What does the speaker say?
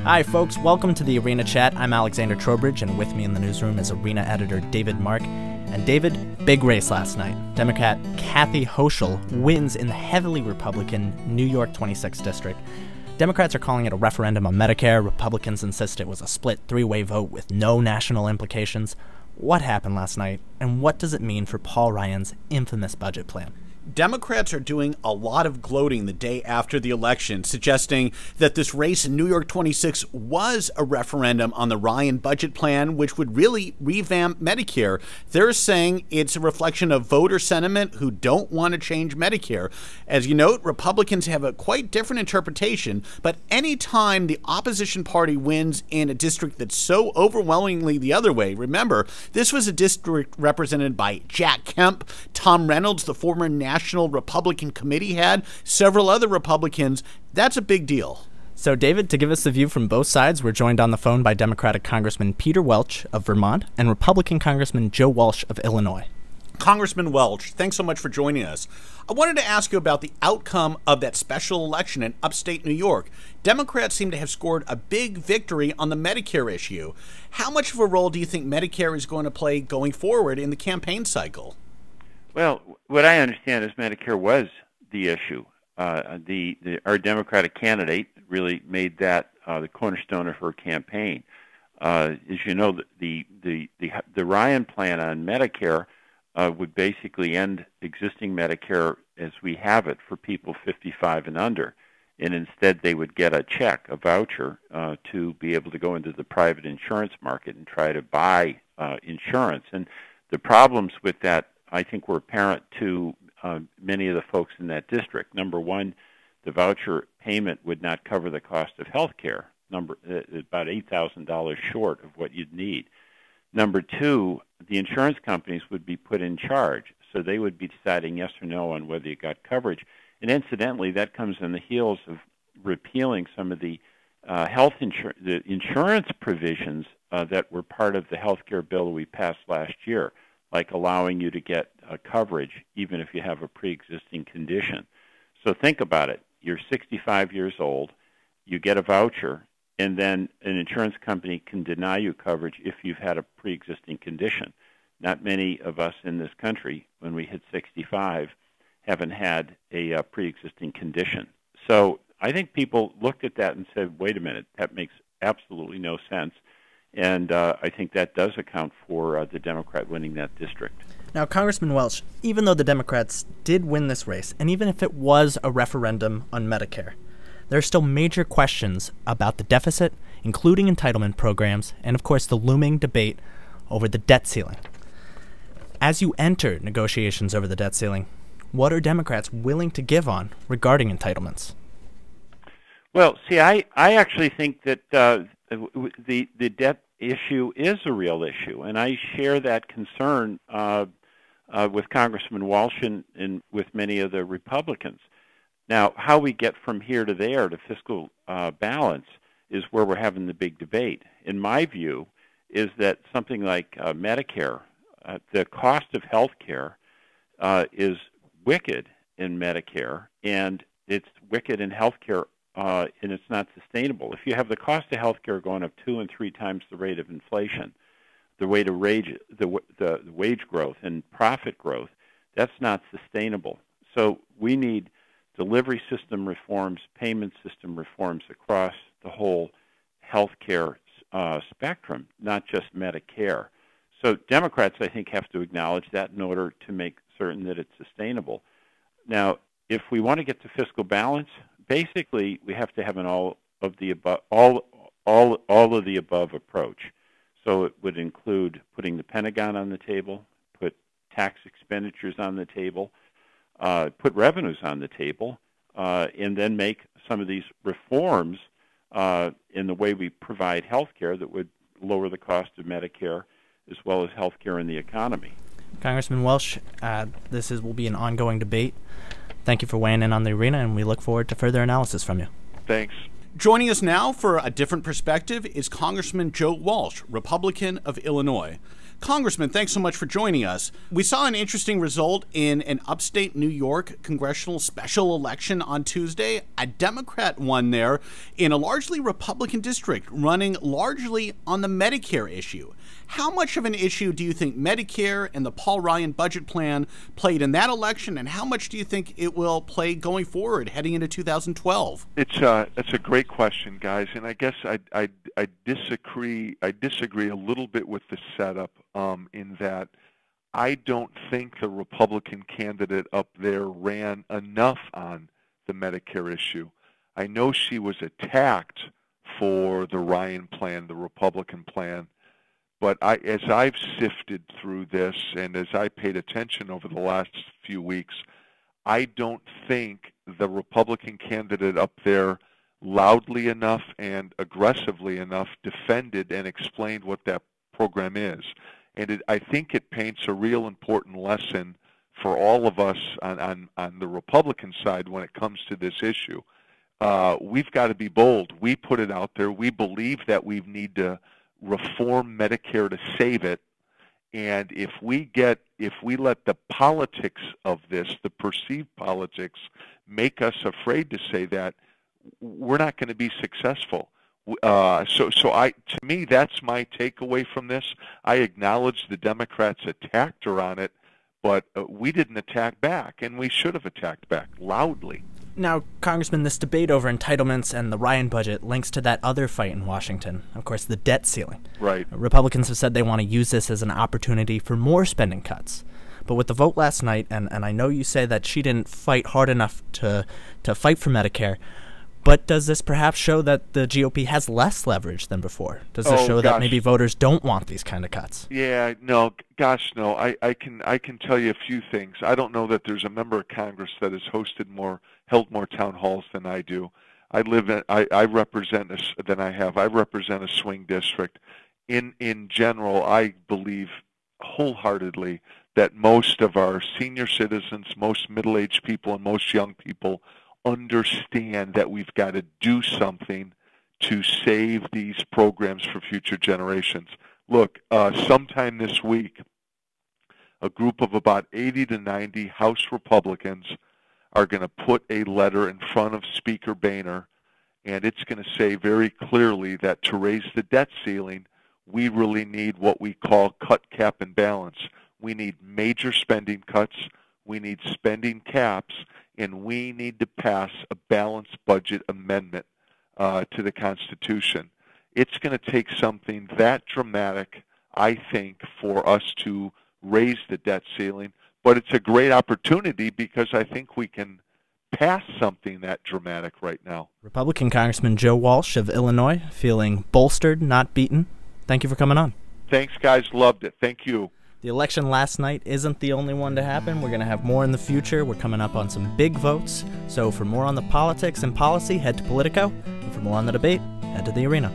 Hi, folks. Welcome to the Arena Chat. I'm Alexander Trowbridge, and with me in the newsroom is Arena editor David Mark. And David, big race last night. Democrat Kathy Hochul wins in the heavily Republican New York 26 district. Democrats are calling it a referendum on Medicare. Republicans insist it was a split three-way vote with no national implications. What happened last night, and what does it mean for Paul Ryan's infamous budget plan? Democrats are doing a lot of gloating the day after the election, suggesting that this race in New York 26 was a referendum on the Ryan budget plan, which would really revamp Medicare. They're saying it's a reflection of voter sentiment who don't want to change Medicare. As you note, Republicans have a quite different interpretation, but any time the opposition party wins in a district that's so overwhelmingly the other way, remember, this was a district represented by Jack Kemp, Tom Reynolds, the former National Republican Committee head, several other Republicans. That's a big deal. So, David, to give us the view from both sides, we're joined on the phone by Democratic Congressman Peter Welch of Vermont and Republican Congressman Joe Walsh of Illinois. Congressman Welch, thanks so much for joining us. I wanted to ask you about the outcome of that special election in upstate New York. Democrats seem to have scored a big victory on the Medicare issue. How much of a role do you think Medicare is going to play going forward in the campaign cycle? Well, what I understand is Medicare was the issue. Our Democratic candidate really made that the cornerstone of her campaign. As you know, the Ryan plan on Medicare would basically end existing Medicare as we have it for people 55 and under, and instead they would get a check, a voucher, to be able to go into the private insurance market and try to buy insurance. And the problems with that, I think, were apparent to many of the folks in that district. Number one, the voucher payment would not cover the cost of health care, about $8,000 short of what you'd need. Number two, the insurance companies would be put in charge, so they would be deciding yes or no on whether you got coverage. And incidentally, that comes on the heels of repealing some of the the insurance provisions that were part of the health care bill we passed last year, like allowing you to get coverage even if you have a pre-existing condition. So think about it. You're 65 years old, you get a voucher, and then an insurance company can deny you coverage if you've had a pre-existing condition. Not many of us in this country, when we hit 65, haven't had a pre-existing condition. So I think people looked at that and said, wait a minute, that makes absolutely no sense. And I think that does account for the Democrat winning that district. Now, Congressman Welch, even though the Democrats did win this race, and even if it was a referendum on Medicare, there are still major questions about the deficit, including entitlement programs, and of course the looming debate over the debt ceiling. As you enter negotiations over the debt ceiling, what are Democrats willing to give on regarding entitlements? Well, see, I actually think that the debt issue is a real issue, and I share that concern with Congressman Walsh and with many of the Republicans. Now, how we get from here to there to fiscal balance is where we're having the big debate. In my view, is that something like Medicare, the cost of health care is wicked in Medicare, and it's wicked in health care, and it's not sustainable. If you have the cost of health care going up 2 and 3 times the rate of inflation, the rate of the wage growth and profit growth, that's not sustainable. So we need delivery system reforms, payment system reforms across the whole health care spectrum, not just Medicare. So Democrats, I think, have to acknowledge that in order to make certain that it's sustainable. Now, if we want to get to fiscal balance, basically we have to have an all of the above approach. So it would include putting the Pentagon on the table, put tax expenditures on the table, put revenues on the table, and then make some of these reforms in the way we provide health care that would lower the cost of Medicare as well as health care in the economy. Congressman Welch, this will be an ongoing debate. Thank you for weighing in on the arena, and we look forward to further analysis from you. Thanks. Joining us now for a different perspective is Congressman Joe Walsh, Republican of Illinois. Congressman, thanks so much for joining us. We saw an interesting result in an upstate New York congressional special election on Tuesday. A Democrat won there in a largely Republican district, running largely on the Medicare issue. How much of an issue do you think Medicare and the Paul Ryan budget plan played in that election, and how much do you think it will play going forward, heading into 2012? It's a great question, guys, and I guess I disagree. I disagree a little bit with the setup in that I don't think the Republican candidate up there ran enough on the Medicare issue. I know she was attacked for the Ryan plan, the Republican plan. But as I've sifted through this and as I paid attention over the last few weeks, I don't think the Republican candidate up there loudly enough and aggressively enough defended and explained what that program is. And I think it paints a real important lesson for all of us on the Republican side when it comes to this issue. We've got to be bold. We put it out there. We believe that we need to reform Medicare to save it, and if we let the politics of this, the perceived politics, make us afraid to say that, we're not going to be successful. To me, that's my takeaway from this. I acknowledge the Democrats attacked her on it, but we didn't attack back, and we should have attacked back loudly. Now, Congressman, this debate over entitlements and the Ryan budget links to that other fight in Washington, of course, the debt ceiling. Right. Republicans have said they want to use this as an opportunity for more spending cuts. But with the vote last night, and I know you say that she didn't fight hard enough to fight for Medicare, but does this perhaps show that the GOP has less leverage than before? Does this show that maybe voters don't want these kind of cuts? Yeah, no, gosh, no. I can tell you a few things. I don't know that there's a member of Congress that has held more town halls than I do. I represent a swing district. In general, I believe wholeheartedly that most of our senior citizens, most middle-aged people, and most young people understand that we've got to do something to save these programs for future generations. Look, sometime this week, a group of about 80 to 90 House Republicans are going to put a letter in front of Speaker Boehner, and it's going to say very clearly that to raise the debt ceiling, we really need what we call cut, cap, and balance. We need major spending cuts, we need spending caps, and we need to pass a balanced budget amendment to the Constitution. It's going to take something that dramatic, I think, for us to raise the debt ceiling, but it's a great opportunity because I think we can pass something that dramatic right now. Republican Congressman Joe Walsh of Illinois, feeling bolstered, not beaten. Thank you for coming on. Thanks, guys. Loved it. Thank you. The election last night isn't the only one to happen. We're going to have more in the future. We're coming up on some big votes. So for more on the politics and policy, head to Politico. And for more on the debate, head to the arena.